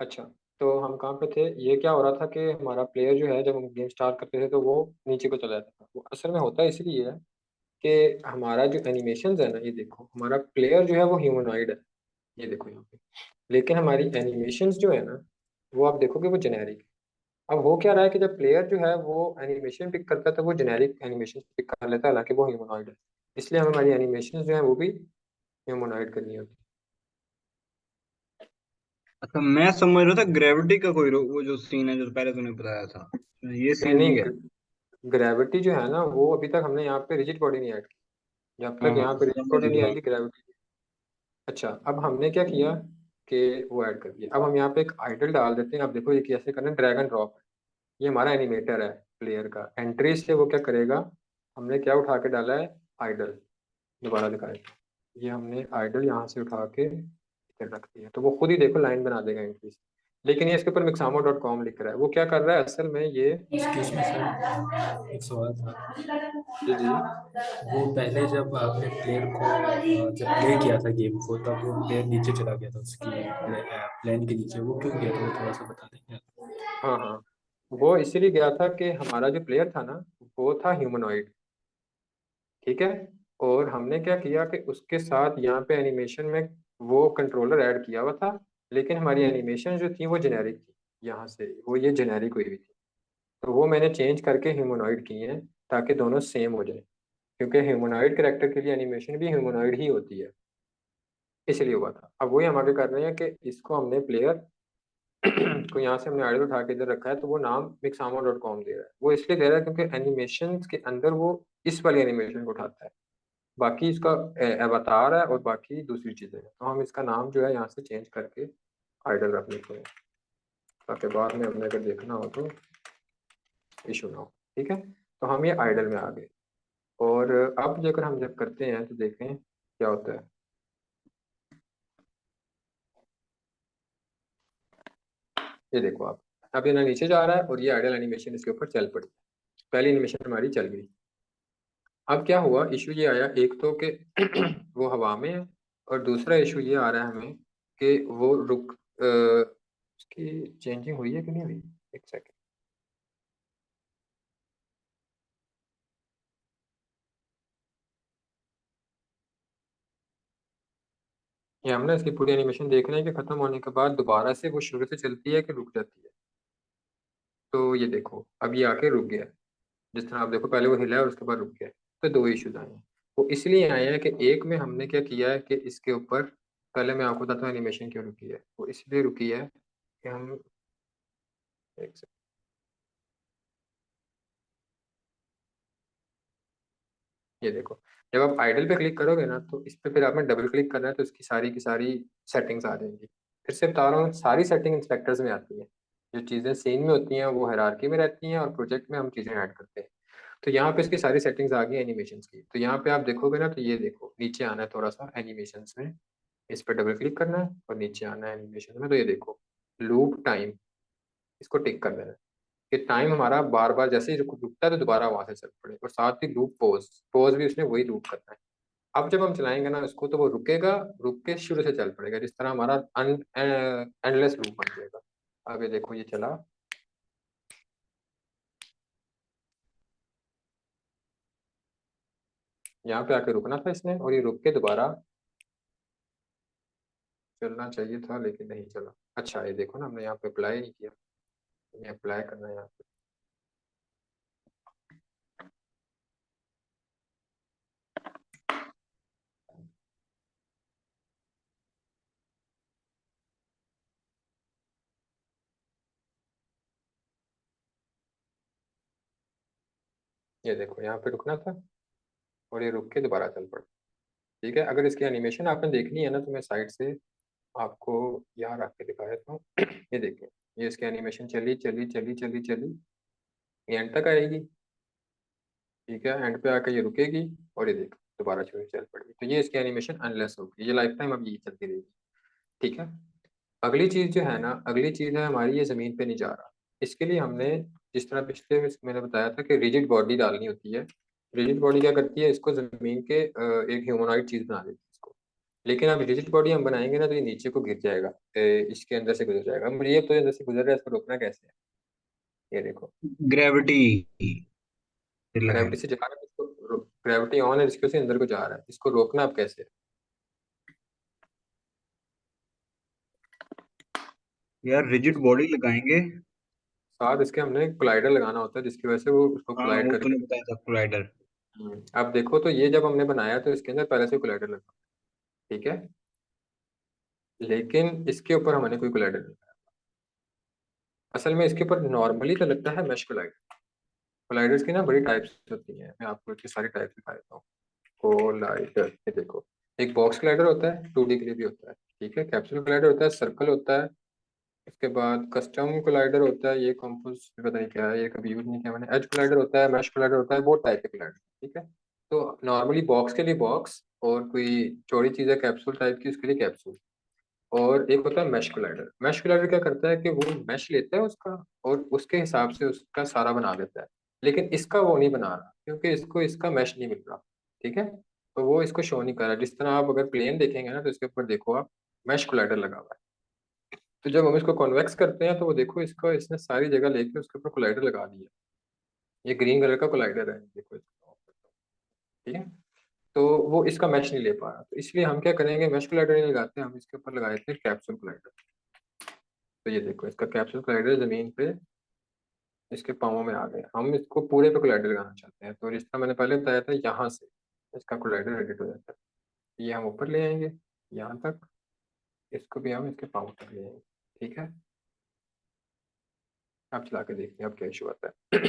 अच्छा, तो हम कहाँ पे थे? ये क्या हो रहा था कि हमारा प्लेयर जो है, जब हम गेम स्टार्ट करते थे तो वो नीचे को चला जाता था। वो असल में होता इसलिए है कि हमारा जो एनिमेशन है ना, ये देखो, हमारा प्लेयर जो है वो ह्यूमनॉइड है, ये देखो यहाँ पे। लेकिन हमारी एनिमेशंस जो है ना, वो आप देखोगे वो जेनेरिक है। अब हो क्या रहा है कि जब प्लेयर जो है वो एनिमेशन पिक करता है तो वो जेनेरिक एनिमेशन पिक कर लेता है, हालांकि वो ह्यूमनॉइड है। इसलिए हमें हमारी एनिमेशन जो है वो भी ह्यूमनॉइड करनी होती अच्छा, मैं समझ रहा था ग्रेविटी का कोई वो जो सीन है जो पहले तूने बताया था, ये है। सीन नहीं नहीं है। नहीं, ग्रेविटी जो है ना, वो अभी तक हमने यहाँ पे रिजिड बॉडी नहीं ऐड की। जब हाँ तक हाँ, यहाँ पे रिजिड समझ बॉडी नहीं गया। आएगी, ग्रेविटी। अच्छा, अब हमने क्या किया कि वो ऐड कर दिया। अब हम यहाँ पे एक आइडल डाल देते हैं। अब देखो ये कैसे करना है, ड्रैग एंड ड्रॉप। ये हमारा एनिमेटर है प्लेयर का। एंट्री से वो क्या करेगा, हमने क्या उठा के डाला है, आइडल। दोबारा दिखाए, ये हमने आइडल यहाँ से उठा के इधर रख दिया, तो वो खुद ही देखो लाइन बना देगा एंट्री से। लेकिन ये इसके ऊपर मिक्सामो.com लिख रहा है। वो क्या कर रहा है असल में ये। एक्सक्यूज मी सर, एक सवाल था। जी जी। वो पहले जब आपने प्लेयर को जब प्ले किया था गेम को, तब वो प्लेयर नीचे चला गया था उसकी प्लेन के नीचे। वो क्यों गया था, वो थोड़ा सा बता देंगे आप? हाँ हाँ, वो इसीलिए गया था कि हमारा जो प्लेयर था ना, वो था ह्यूमनॉइड। ठीक है। और हमने क्या किया कि उसके साथ यहाँ पे एनिमेशन में वो कंट्रोलर ऐड किया हुआ था। लेकिन हमारी एनिमेशन जो थी वो जेनेरिक थी, यहाँ से वो ये जेनेरिक हुई हुई थी। तो वो मैंने चेंज करके ह्यूमनॉइड की है, ताकि दोनों सेम हो जाए। क्योंकि ह्यूमनॉइड कैरेक्टर के लिए एनिमेशन भी ह्यूमनॉइड ही होती है, इसलिए हुआ था। अब वही हम आगे कर रहे हैं कि इसको हमने प्लेयर को यहाँ से हमने आइडल उठा के इधर रखा है, तो वो नाम mixamo.com दे रहा है। वो इसलिए दे रहा है क्योंकि एनिमेशन के अंदर वो इस वाली एनिमेशन को उठाता है। बाकी इसका अवतार है और बाकी दूसरी चीजें हैं, तो हम इसका नाम जो है यहाँ से चेंज करके आइडल रख लेते हैं, ताकि बाद में हमने अगर देखना हो तो इशू ना हो। ठीक है, तो हम ये आइडल में आ गए। और अब जब हम जब करते हैं तो देखें क्या होता है। ये देखो आप, अब ये ना नीचे जा रहा है और ये आइडल एनिमेशन इसके ऊपर चल पड़ी। पहली एनिमेशन हमारी चल गई। अब क्या हुआ, इशू ये आया एक तो कि वो हवा में है, और दूसरा इशू ये आ रहा है हमें कि वो रुक उसकी चेंजिंग हुई है कि नहीं हुई। एक सेकंड, ये हमने इसकी पूरी एनिमेशन देखना है कि खत्म होने के बाद दोबारा से वो शुरू से चलती है कि रुक जाती है। तो ये देखो, अब ये आके रुक गया। जिस तरह आप देखो, पहले वो हिला और उसके बाद रुक गया। तो दो इश्यूज आए हैं। वो इसलिए आए हैं कि एक में हमने क्या किया है कि इसके ऊपर, पहले मैं आपको बताता हूँ एनिमेशन क्यों रुकी है। वो इसलिए रुकी है कि हम, एक सेकंड, ये देखो, जब आप आइडल पे क्लिक करोगे ना, तो इस पे फिर आपने डबल क्लिक करना है, तो इसकी सारी की सारी सेटिंग्स आ जाएंगी। फिर से बता रहा हूँ, सारी सेटिंग इंस्पेक्टर्स में आती हैं। जो चीज़ें सीन में होती हैं वो हायरार्की में रहती हैं, और प्रोजेक्ट में हम चीज़ें ऐड करते हैं। तो यहाँ पे इसकी सारी सेटिंग्स आ गई एनिमेशंस की। तो यहाँ पे आप देखोगे ना, तो ये देखो नीचे आना है थोड़ा सा एनिमेशंस में, इस पर डबल क्लिक करना है और नीचे आना है एनिमेशन में। तो ये देखो, लूप टाइम, इसको टिक कर देना है कि टाइम हमारा बार बार जैसे ही रुकता है तो दोबारा वहां से चल पड़े। और साथ ही लूप पॉज, पॉज भी उसने वही लूप करना है। अब जब हम चलाएंगे ना इसको, तो वो रुकेगा, रुक के शुरू से चल पड़ेगा, जिस तरह हमारा एंडलेस लूप बन जाएगा। अब ये देखो ये चला, यहाँ पे आके रुकना था इसने, और ये रुक के दोबारा चलना चाहिए था, लेकिन नहीं चला। अच्छा, ये देखो ना, हमने यहाँ पे अप्लाई नहीं किया। ये अप्लाई करना है यहाँ पे। ये देखो यहाँ पे रुकना था, और ये रुक के दोबारा चल पड़ा। ठीक है, अगर इसकी एनिमेशन आपने देखनी है ना, तो मैं साइड से आपको यहाँ रख के दिखा देता हूँ। ये देखिए, ये इसकी एनिमेशन चली चली चली चली चली, ये एंड तक आएगी। ठीक है, एंड पे आकर ये रुकेगी, और ये देखो दोबारा शुरू चल पड़ेगी। तो ये इसकी एनिमेशन अनलेस होगी, ये लाइफ टाइम अब यही चलती रहेगी। ठीक है। अगली चीज जो है ना, अगली चीज है हमारी, ये जमीन पे नहीं जा रहा। इसके लिए हमने, जिस तरह पिछले में मैंने बताया था कि रिजिड बॉडी डालनी होती है। रिजिड बॉडी क्या करती है, इसको जमीन के एक ह्यूमनॉइड चीज बना देती है इसको। लेकिन अब रिजिड बॉडी हम बनाएंगे ना तो ये नीचे को गिर जाएगा, इसके अंदर से गुजर जाएगा। अब ये तो अंदर से गुजर रहा है, इसको रोकना कैसे है? ये देखो, ग्रेविटी है। ग्रेविटी से जा रहा है, इसको ग्रेविटी ऑन है, इसके से अंदर को जा रहा है, इसको रोकना अब कैसे है? यार रिजिड बॉडी लगाएंगे। साथ इसके हमने कोलाइडर लगाना होता है, जिसकी वजह से वो उसको हाँ कोलाइड वो करके। तूने बताया था कोलाइडर। अब देखो, तो ये जब हमने बनाया तो इसके अंदर पहले से कोलाइडर लगा, ठीक है, लेकिन इसके ऊपर हमने कोई कोलाइडर नहीं लगाया। असल में इसके ऊपर नॉर्मली तो लगता है मैश कोलाइडर। कोलाइडर्स की ना बड़ी टाइप्स होती हैं, मैं आपको इसकी सारी टाइप्स दिखा देता हूँ। कोलाइडर, ये देखो, एक बॉक्स कोलाइडर होता है, 2D के लिए भी होता है, ठीक है, कैप्सूल कोलाइडर होता है, सर्कल होता है, इसके बाद कस्टम कोलाइडर होता है, ये कंपोज पता नहीं क्या है, ये कभी यूज नहीं किया मैंने, एज कोलाइडर होता है, मैश कोलाइडर होता है, बहुत टाइप के कोलाइडर, ठीक है। तो नॉर्मली बॉक्स के लिए बॉक्स, और कोई चौड़ी चीज है कैप्सूल टाइप की, उसके लिए कैप्सूल। और एक होता है मैश कोलाइडर। मैश कोलाइडर क्या करता है कि वो मैश लेता है उसका, और उसके हिसाब से उसका सारा बना देता है। लेकिन इसका वो नहीं बना रहा, क्योंकि इसको इसका मैश नहीं मिल रहा, ठीक है। तो वो इसको शो नहीं कर रहा। जिस तरह आप अगर प्लेन देखेंगे ना, तो इसके ऊपर देखो आप, मैश कोलाइडर लगा हुआ है। तो जब हम इसको कॉन्वेक्स करते हैं तो वो देखो, इसको इसने सारी जगह लेके उसके ऊपर कोलाइडर लगा दिया। ये ग्रीन कलर का कोलाइडर है, देखो इसको, ठीक है। तो वो इसका मैश नहीं ले पा रहा, तो इसलिए हम क्या करेंगे, मैश कोलाइडर नहीं लगाते, हम इसके ऊपर लगा देते हैं कैप्सूल कोलाइडर। तो ये देखो, इसका कैप्सूल कोलाइडर जमीन पे इसके पाँवों में आ गए। हम इसको पूरे पे कोलाइडर लगाना चाहते हैं, तो रिश्ता मैंने पहले बताया था, यहाँ से इसका कोलाइडर एडिट हो जाता है। ये हम ऊपर ले आएंगे यहाँ तक, इसको भी हम इसके पाँव तक ले आएंगे, ठीक है। अब चला के देखते हैं अब क्या इशू आता है।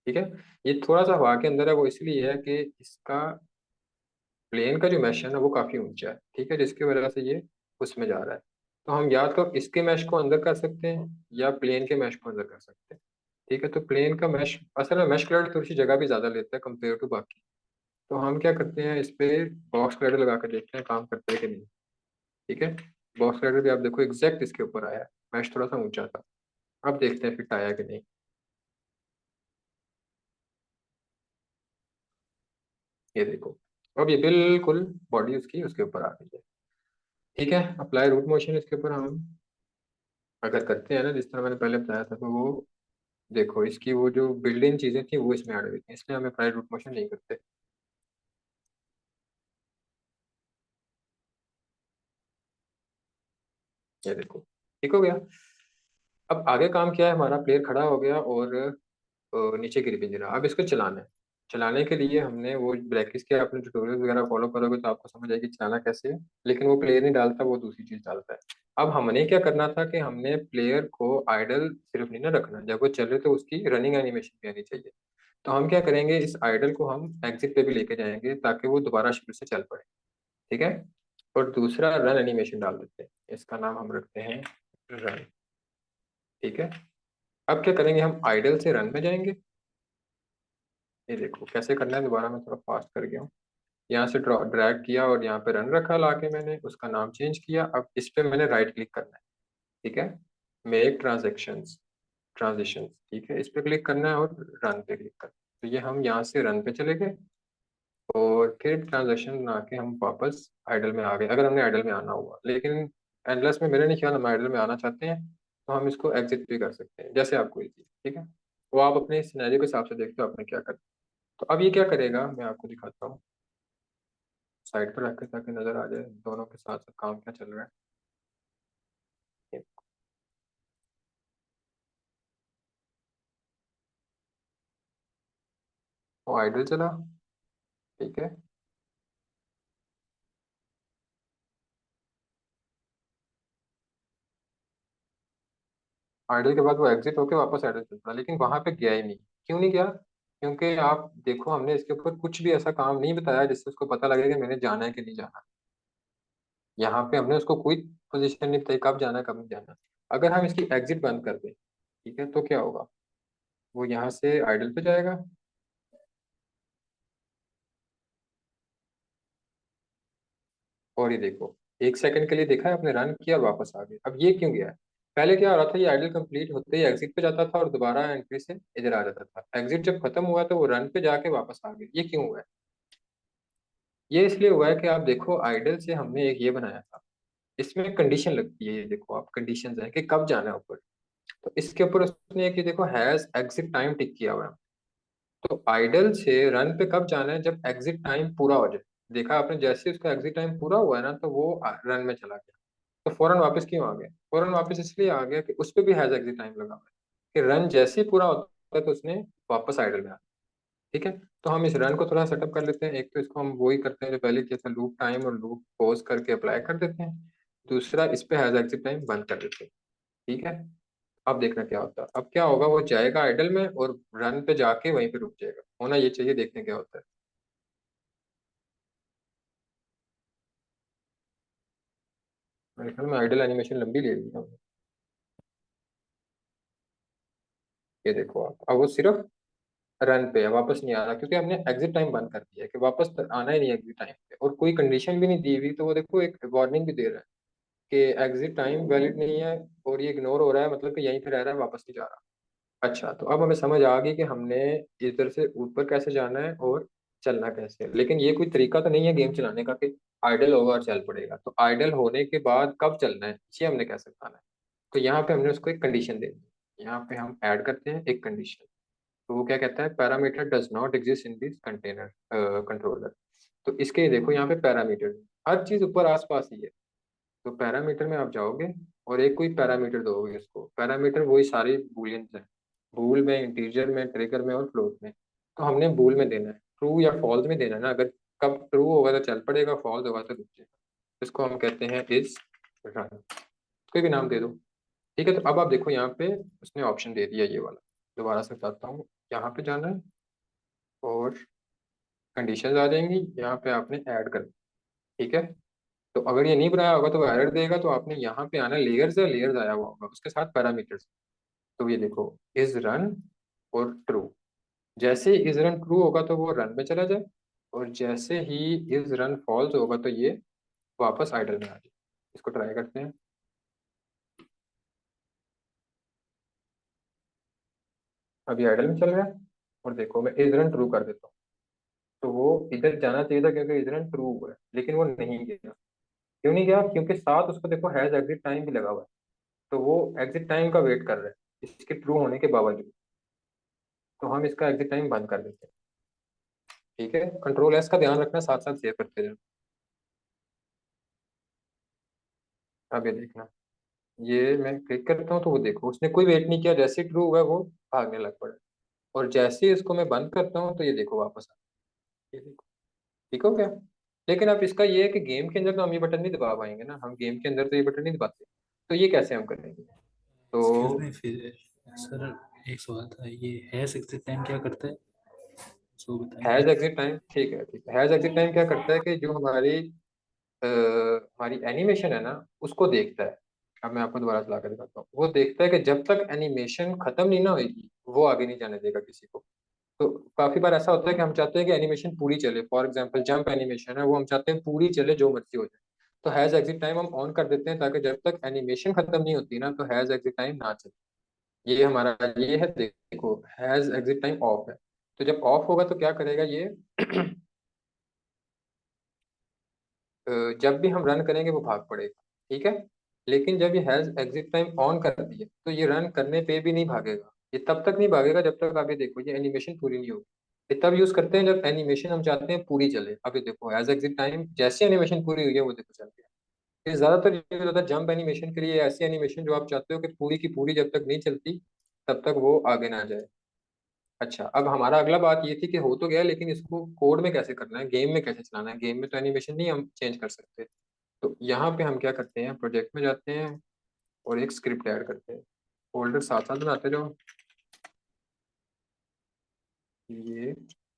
ठीक है, ये थोड़ा सा हवा के अंदर है, वो इसलिए है कि इसका प्लेन का जो मैश है ना वो काफी ऊंचा है, ठीक है, जिसकी वजह से ये उसमें जा रहा है। तो हम या तो इसके मैश को अंदर कर सकते हैं, या प्लेन के मैश को अंदर कर सकते हैं, ठीक है। तो प्लेन का मैश, असल में मैश क्लाउड थोड़ी सी जगह भी ज्यादा लेता है कंपेयर टू बाकी। तो हम क्या करते हैं, इस पे बॉक्स क्लाइडर लगा कर देखते हैं काम करता है कि नहीं, ठीक है। बॉक्स क्लाइडर भी आप देखो एग्जैक्ट इसके ऊपर आया है, मैश थोड़ा सा ऊंचा था। अब देखते हैं फिट आया कि नहीं। ये देखो, अब ये बिल्कुल बॉडी उसकी उसके ऊपर आ गई है, ठीक है। अप्लाई रूट मोशन इसके ऊपर हम अगर करते हैं ना, जिस तरह मैंने पहले बताया था, तो वो देखो, इसकी वो जो बिल्ड इन चीजें थी वो इसमें ऐड हुई थी, इसलिए हम अप्लाई रूट मोशन नहीं करते। ये देखो, ठीक हो गया। अब आगे काम क्या है, हमारा प्लेयर खड़ा हो गया और नीचे गिर भी नहीं रहा। अब इसको चलाना है। चलाने के लिए हमने वो ब्रैकेट के अपने ट्यूटोरियल वगैरह फॉलो करोगे तो आपको समझ आएगी चलाना कैसे है। लेकिन वो प्लेयर नहीं डालता, वो दूसरी चीज डालता है। अब हमने क्या करना था कि हमने प्लेयर को आइडल सिर्फ नहीं ना रखना, जब वो चले तो उसकी रनिंग एनिमेशन भी आनी चाहिए। तो हम क्या करेंगे, इस आइडल को हम एग्जिट पे भी लेके जाएंगे ताकि वो दोबारा शुरू से चल पड़े, ठीक है। और दूसरा रन एनिमेशन डाल देते हैं, इसका नाम हम रखते हैं रन, ठीक है। अब क्या करेंगे, हम आइडल से रन में जाएंगे। ये देखो कैसे करना है, दोबारा मैं थोड़ा फास्ट कर गया हूँ। यहाँ से ड्रैग किया और यहाँ पे रन रखा लाके, मैंने उसका नाम चेंज किया। अब इस पे मैंने राइट क्लिक करना है, ठीक है, मेक ट्रांजेक्शंस, ट्रांजिशन, ठीक है, इस पे क्लिक करना है और रन पे क्लिक करना है। तो ये हम यहाँ से रन पे चले गए, और फिर ट्रांजेक्शन बना के हम वापस आइडल में आ गए, अगर हमने आइडल में आना हुआ। लेकिन एंडलेस में मेरे नहीं ख्याल हम आइडल में आना चाहते हैं, तो हम इसको एग्जिट भी कर सकते हैं, जैसे आपको इजी, ठीक है। वो आप अपने सिनेरियो के हिसाब से देखते हो आपने क्या करना। तो अब ये क्या करेगा, मैं आपको दिखाता हूँ, साइड पर रख के ताकि नजर आ जाए दोनों के साथ साथ काम क्या चल रहा है। वो आइडल चला, ठीक है। आइडल के बाद वो एग्जिट होके वापस आइडल चल पड़ा, लेकिन वहां पे गया ही नहीं। क्यों नहीं गया? क्योंकि आप देखो, हमने इसके ऊपर कुछ भी ऐसा काम नहीं बताया जिससे उसको पता लगे कि मैंने जाना है कि नहीं जाना। यहाँ पे हमने उसको कोई पोजीशन नहीं बताई कब जाना है कब नहीं जाना। अगर हम इसकी एग्जिट बंद कर दें, ठीक है, तो क्या होगा, वो यहाँ से आइडल पे जाएगा, और ये देखो, 1 सेकंड के लिए देखा है आपने, रन किया और वापस आ गया। अब ये क्यों गया है? पहले क्या हो रहा था, ये आइडल कंप्लीट होते ही एग्जिट पे जाता था और दोबारा एंट्री से इधर आ जाता था। एग्जिट जब खत्म हुआ तो वो रन पे जाके वापस आ गया। ये क्यों हुआ है? ये इसलिए हुआ है कि आप देखो आइडल से हमने एक ये बनाया था, इसमें कंडीशन लगती है। ये देखो आप, कंडीशन है कि कब जाना है ऊपर। तो इसके ऊपर उसने एक ये देखो हैज एग्जिट टाइम टिक किया हुआ है। तो आइडल से रन पे कब जाना है? जब एग्जिट टाइम पूरा हो जाए। देखा आपने, जैसे उसका एग्जिट टाइम पूरा हुआ है ना, तो वो रन में चला गया। तो फौरन वापस क्यों आ गया? फौरन वापस इसलिए आ गया कि उस पे भी हैज एग्जिट टाइम लगा हुआ है, कि रन जैसे ही पूरा होता है तो उसने वापस आइडल में आ। ठीक है, तो हम इस रन को थोड़ा सेटअप कर लेते हैं। एक तो इसको हम वही करते हैं जो पहले किया था, लूप टाइम और लूप पॉज करके अप्लाई कर देते हैं। दूसरा, इस पे हैज एग्जिट टाइम बंद कर देते हैं। ठीक है, अब देखना क्या होता है। अब क्या होगा, वो जाएगा आइडल में और रन पे जाके वहीं पे रुक जाएगा। होना ये चाहिए, देखने क्या होता है। मेरे ख्याल में आइडल एनिमेशन लंबी ले ली है। ये देखो आप, अब वो सिर्फ रन पे है, वापस नहीं आ रहा, क्योंकि हमने एग्जिट टाइम बंद कर दिया है कि वापस तो आना ही नहीं एग्जिट टाइम पे। और कोई कंडीशन भी नहीं दी हुई, तो वो देखो एक वार्निंग भी दे रहा है कि एग्जिट टाइम वैलिड नहीं है, और ये इग्नोर हो रहा है, मतलब कि यहीं पे रह रहा है, वापस नहीं जा रहा। अच्छा, तो अब हमें समझ आ गई कि हमने इधर से ऊपर कैसे जाना है और चलना कैसे है। लेकिन ये कोई तरीका तो नहीं है गेम चलाने का कि आइडल होगा और चल पड़ेगा। तो आइडल होने के बाद कब चलना है, ये हमने कैसे बताना है? तो यहाँ पे हमने उसको एक कंडीशन दे दी। यहाँ पे हम ऐड करते हैं एक कंडीशन। तो वो क्या कहता है, parameter does not exist in this container controller. तो इसके देखो यहाँ पे पैरामीटर, हर चीज ऊपर आसपास ही है। तो पैरामीटर में आप जाओगे और एक कोई पैरामीटर दोगे उसको। पैरामीटर वही सारे बूलियंस हैं, बूल में, इंटीजर में, ट्रिगर में और फ्लोट में। तो हमने बूल में देना है, ट्रू या फॉल्स में देना है ना। अगर कब ट्रू होगा तो चल पड़ेगा, फॉल्स होगा तो रुक जाएगा। इसको हम कहते हैं इज रन। कोई भी नाम दे दो। ठीक है, तो अब आप देखो यहाँ पे उसने ऑप्शन दे दिया ये वाला। दोबारा से बताता हूँ, यहाँ पे जाना है और कंडीशंस आ जाएंगी, यहाँ पे आपने ऐड कर। ठीक है, तो अगर ये नहीं बनाया होगा तो वो एरर देगा। तो आपने यहाँ पे आना, लेयर्स है, लेयर्स आया हुआ होगा उसके साथ पैरामीटर्स। तो ये देखो, इज रन और ट्रू। जैसे ही इज रन ट्रू होगा तो वो रन में चला जाए, और जैसे ही इज रन फॉल्स होगा तो ये वापस आइडल में आ जाए। इसको ट्राई करते हैं। अभी आइडल में चल रहा है, और देखो मैं इज रन ट्रू कर देता हूँ। तो वो इधर जाना चाहिए था क्योंकि इज रन ट्रू हुआ है, लेकिन वो नहीं गया। क्यों नहीं गया? क्योंकि साथ उसको देखो हैज एग्जिट टाइम भी लगा हुआ है। तो वो एग्जिट टाइम का वेट कर रहा है इसके ट्रू होने के बावजूद। तो हम इसका एग्जिट टाइम बंद कर देते हैं। ठीक है, कंट्रोल एस का ध्यान रखना, साथ साथ सेव करते जाओ। अब ये देखना, ये मैं क्लिक करता हूँ तो वो देखो उसने कोई वेट नहीं किया, जैसे ट्रू हुआ वो भागने लग पड़ा। और जैसे ही इसको मैं बंद करता हूँ तो ये देखो वापस आ। ये देखो, ठीक हो गया। लेकिन अब इसका ये है कि गेम के अंदर तो हम ये बटन नहीं दबा पाएंगे ना, हम गेम के अंदर तो ये बटन नहीं दबाते। तो ये कैसे हम करेंगे? एक्सक्यूज तो मी फिर सर, एक सवाल था, ये हैश एग्जिट टाइम क्या करता है, सो बताएंगे। हैज एग्जिट टाइम, ठीक है ठीक है, हैज एग्जिट टाइम क्या करता है कि जो हमारी एनिमेशन है ना, उसको देखता है। अब मैं आपको दोबारा चला कर दिखाता हूँ। वो देखता है कि जब तक एनिमेशन खत्म नहीं ना होगी, वो आगे नहीं जाने देगा किसी को। तो काफी बार ऐसा होता है कि हम चाहते हैं कि एनिमेशन पूरी चले। फॉर एग्जांपल जंप एनिमेशन है, वो हम चाहते हैं पूरी चले, जो मर्जी हो जाए। तो हैज एग्जिट टाइम हम ऑन कर देते हैं, ताकि जब तक एनिमेशन खत्म नहीं होती ना, तो हैज एग्जिट टाइम ना चले। ये हमारा ये है, देखो हैज एग्जिट टाइम ऑफ है। तो जब ऑफ होगा तो क्या करेगा ये जब भी हम रन करेंगे वो भाग पड़ेगा। ठीक है, लेकिन जब ये हैज एग्जिट टाइम ऑन कर दिए तो ये रन करने पे भी नहीं भागेगा। ये तब तक नहीं भागेगा जब तक, आप ये देखो, ये एनिमेशन पूरी नहीं होगी। ये तब यूज करते हैं जब एनिमेशन हम चाहते हैं पूरी चले। अब ये देखो हैज एग्जिट टाइम, जैसे एनिमेशन पूरी हुई है वो देखो चल गया। ये ज्यादातर यूज होता है जंप एनिमेशन के लिए, ऐसी एनिमेशन जो आप चाहते हो कि पूरी की पूरी जब तक नहीं चलती तब तक वो आगे ना जाए। अच्छा, अब हमारा अगला बात ये थी कि हो तो गया, लेकिन इसको कोड में कैसे करना है, गेम में कैसे चलाना है। गेम में तो एनिमेशन नहीं हम चेंज कर सकते। तो यहाँ पे हम क्या करते हैं, प्रोजेक्ट में जाते हैं और एक स्क्रिप्ट ऐड करते हैं। फोल्डर साथ साथ बनाते जाओ। ये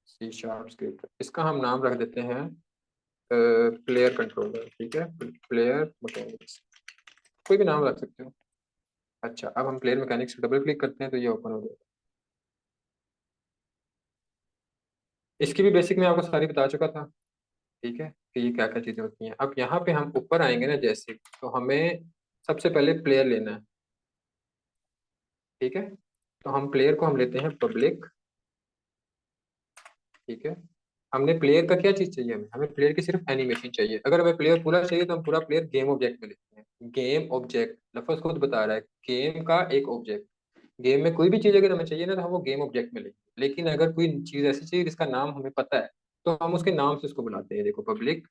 सी शार्प स्क्रिप्ट, इसका हम नाम रख देते हैं प्लेयर कंट्रोलर। ठीक है, प्लेयर मैकेनिक्स, कोई भी नाम रख सकते हो। अच्छा, अब हम प्लेयर मैकेनिक्स डबल क्लिक करते हैं तो ये ओपन हो जाएगा। इसकी भी बेसिक मैं आपको सारी बता चुका था। ठीक है, कि ये क्या क्या चीजें होती हैं। अब यहाँ पे हम ऊपर आएंगे ना जैसे, तो हमें सबसे पहले प्लेयर लेना है। ठीक है, तो हम प्लेयर को हम लेते हैं पब्लिक। ठीक है, हमने प्लेयर का क्या चीज चाहिए, हमें हमें प्लेयर की सिर्फ एनिमेशन चाहिए। अगर हमें प्लेयर पूरा चाहिए तो हम पूरा प्लेयर गेम ऑब्जेक्ट में लिखते हैं। गेम ऑब्जेक्ट लफ्ज खुद बता रहा है, गेम का एक ऑब्जेक्ट। गेम में कोई भी चीज अगर हमें चाहिए ना तो हम वो गेम ऑब्जेक्ट में लिखेंगे। लेकिन अगर कोई चीज ऐसी चाहिए जिसका नाम हमें पता है तो हम उसके नाम से उसको बुलाते हैं। देखो पब्लिक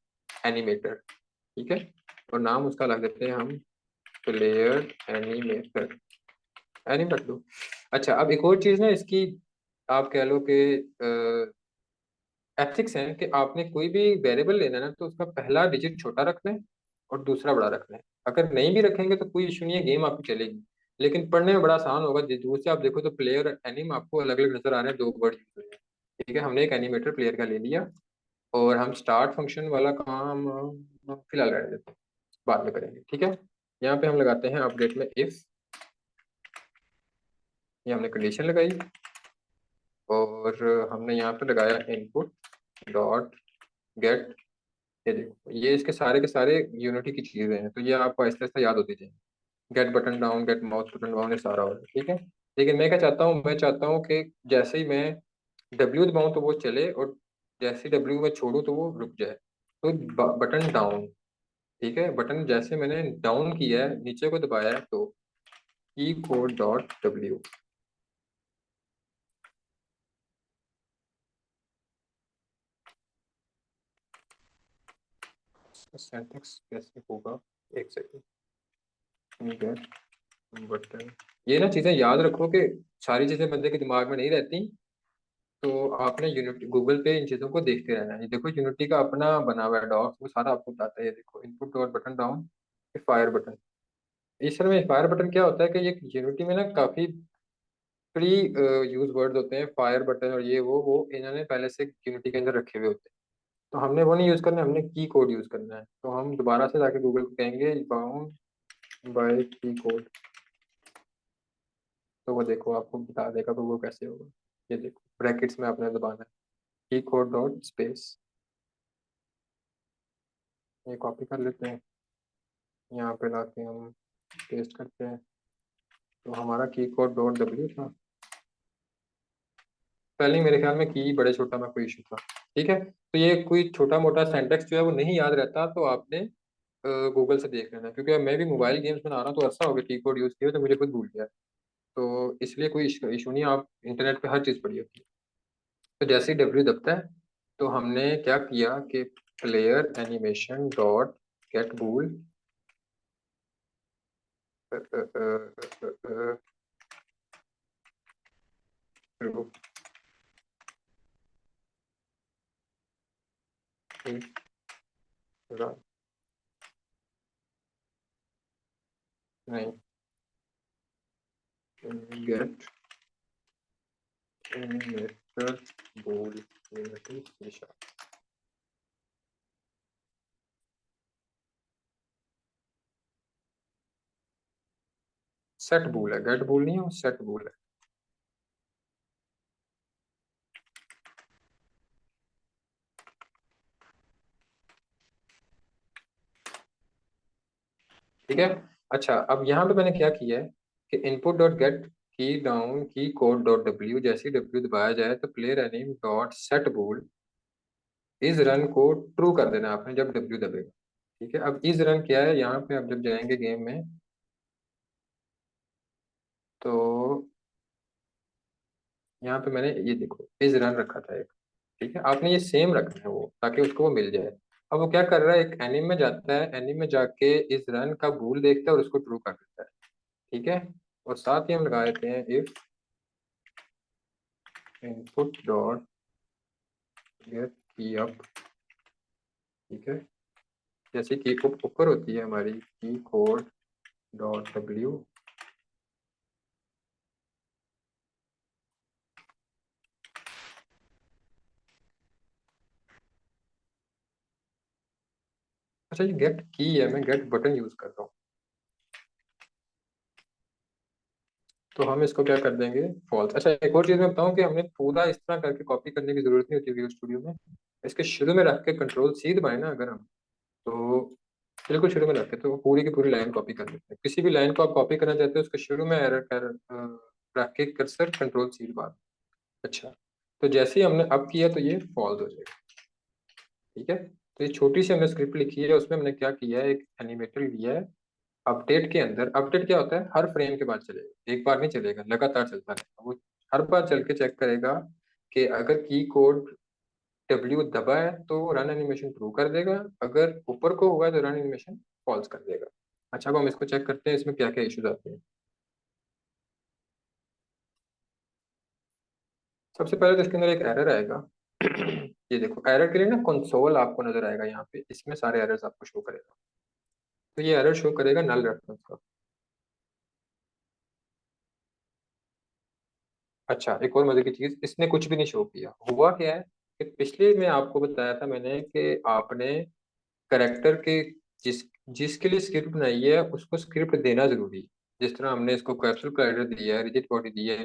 एनिमेटर। ठीक है, और नाम उसका लग देते हैं हम प्लेयर एनिमेटर। एनिमेट दो। अच्छा, अब एक और चीज ना इसकी, आप कह लो कि एथिक्स है कि आपने कोई भी वेरिएबल लेना है ना तो उसका पहला डिजिट छोटा रखना है और दूसरा बड़ा रखना है। अगर नहीं भी रखेंगे तो कोई इशू नहीं है, गेम आपकी चलेगी। लेकिन पढ़ने में बड़ा आसान होगा। दूर से आप देखो तो प्लेयर एनिम आपको अलग अलग नजर आ रहे हैं, दो वर्ड यूज हुए हैं। ठीक है, हमने एक एनिमेटर प्लेयर का ले लिया और हम स्टार्ट फंक्शन वाला काम फिलहाल रहने देते हैं, बाद में करेंगे। ठीक है, यहाँ पे हम लगाते हैं अपडेट में इफ। ये हमने कंडीशन लगाई और हमने यहाँ पे लगाया इनपुट डॉट गेट। ये देखो, ये इसके सारे के सारे यूनिटी की चीजें हैं, तो ये आपको आहिस्ता आहिस्ता याद होती जाएंगी। Get button down, get mouse button down, ये सारा होगा। ठीक है, लेकिन मैं क्या चाहता हूँ, मैं चाहता हूँ कि जैसे ही मैं डब्ल्यू दबाऊं तो वो चले, और जैसे ही डब्ल्यू में छोड़ू तो वो रुक जाए। तो बटन डाउन। ठीक है, बटन जैसे मैंने डाउन किया है, नीचे को दबाया है, तो की कोड डॉट डब्ल्यू। सिंटैक्स कैसे होगा, एक सेकंड। गेट बटन, ये ना चीजें याद रखो कि सारी चीजें बंदे के दिमाग में नहीं रहती। तो आपने यूनिटी गूगल पे इन चीजों को देखते रहना है। ये देखो यूनिटी का अपना बना हुआ है डॉक्स, वो सारा आपको बताता है। ये देखो input dot button down, fire button. इस समय फायर बटन क्या होता है कि ये यूनिटी में ना काफी प्री यूज वर्ड्स होते हैं, फायर बटन और ये वो इन्होंने पहले से यूनिटी के अंदर रखे हुए होते हैं। तो हमने वो नहीं यूज करना, हमने की कोड यूज करना है। तो हम दोबारा से जाके गूगल को कहेंगे बाउंड बाय की कोड, तो वो देखो आपको बता देगा कि वो कैसे होगा। ये देखो ब्रैकेट्स में आपने दबाना है की कोड डॉट स्पेस। ये कॉपी कर लेते हैं, यहाँ पे लाके हम पेस्ट करते हैं। तो हमारा की कोड डॉट डब्ल्यू था पहले ही, मेरे ख्याल में की बड़े छोटा में कोई इशू था। ठीक है, तो ये कोई छोटा मोटा सेंटेक्स जो है वो नहीं याद रहता तो आपने गूगल से देख लेना। क्योंकि मैं भी मोबाइल गेम्स बना रहा हूँ तो ऐसा हो गया की कोड यूज़ किया तो मुझे खुद भूल गया। तो इसलिए कोई इशू नहीं, आप इंटरनेट पे हर चीज़ पड़ी होती है। तो जैसे ही डब्ल्यू दबता है तो हमने क्या किया कि प्लेयर एनिमेशन डॉट गेट बूल, नहीं, गेट एनिमेटर बूल सेट बूल है, गेट बूल नहीं है, सेट बूल है। ठीक है, अच्छा अब यहाँ पे मैंने क्या किया है कि इनपुट डॉट गेट की डाउन की कोड डॉट डब्ल्यू, जैसे डब्ल्यू दबाया जाए तो प्लेयर एनिम डॉट सेट बोल इस रन को ट्रू कर देना आपने जब डब्ल्यू दबेगा। ठीक है, अब इस रन क्या है, यहाँ पे आप जब जाएंगे गेम में तो यहाँ पे मैंने ये देखो इस रन रखा था एक। ठीक है, आपने ये सेम रखना है वो, ताकि उसको वो मिल जाए। अब वो क्या कर रहा है, एक एनिम में जाता है, एनिम में जाके इस रन का भूल देखता है और उसको ट्रू कर देता है। ठीक है, और साथ ही हम लगा देते हैं इफ इनपुट डॉट गेट की अप। ठीक है, जैसे की ऊपर होती है हमारी की कोड डॉट डब्ल्यू। अच्छा, ये गेट की है, मैं गेट बटन यूज कर रहा हूँ। तो हम इसको क्या कर देंगे, फॉल्स। अच्छा, एक और चीज मैं बताऊं कि हमने पूरा इस तरह करके कॉपी करने की जरूरत नहीं होती विजुअल स्टूडियो में। इसके शुरू में रख के कंट्रोल सी दबाए ना अगर हम, तो बिल्कुल शुरू में रख के तो पूरी की पूरी लाइन कॉपी कर लेते हैं। किसी भी लाइन को आप कॉपी करना चाहते हो उसके शुरू में एरर कर रख के कर्सर कंट्रोल C दबा। अच्छा, तो जैसे ही हमने अब किया तो ये फॉल्स हो जाएगा। ठीक है, तो ये छोटी सी हमने स्क्रिप्ट लिखी है, उसमें हमने क्या किया है, एक एनिमेटर लिया है। अपडेट के अंदर, अपडेट क्या होता है, हर फ्रेम के बाद चलेगा, एक बार नहीं चलेगा, लगातार चलता रहेगा। वो हर बार चल के चेक करेगा कि अगर की कोड W दबा है तो रन एनिमेशन ट्रू कर देगा, अगर ऊपर को हुआ है तो रन एनिमेशन फॉल्स कर देगा। अच्छा, अब हम इसको चेक करते हैं इसमें क्या क्या इश्यूज आते हैं। सबसे पहले तो इसके अंदर एक एरर आएगा। ये देखो, एरर के लिए ना कंसोल आपको नजर आएगा, यहाँ पे इसमें सारे एरर्स आपको शो करेगा। तो ये एरर शो करेगा नल रेफरेंस का। अच्छा, एक और मजे की चीज, इसने कुछ भी नहीं शो किया। हुआ क्या है कि पिछले में आपको बताया था मैंने कि आपने करेक्टर के जिस जिसके लिए स्क्रिप्ट बनाई है उसको स्क्रिप्ट देना जरूरी है। जिस तरह हमने इसको कैप्सूल क्लाइडर दिया है, रिजिड बॉडी दी है,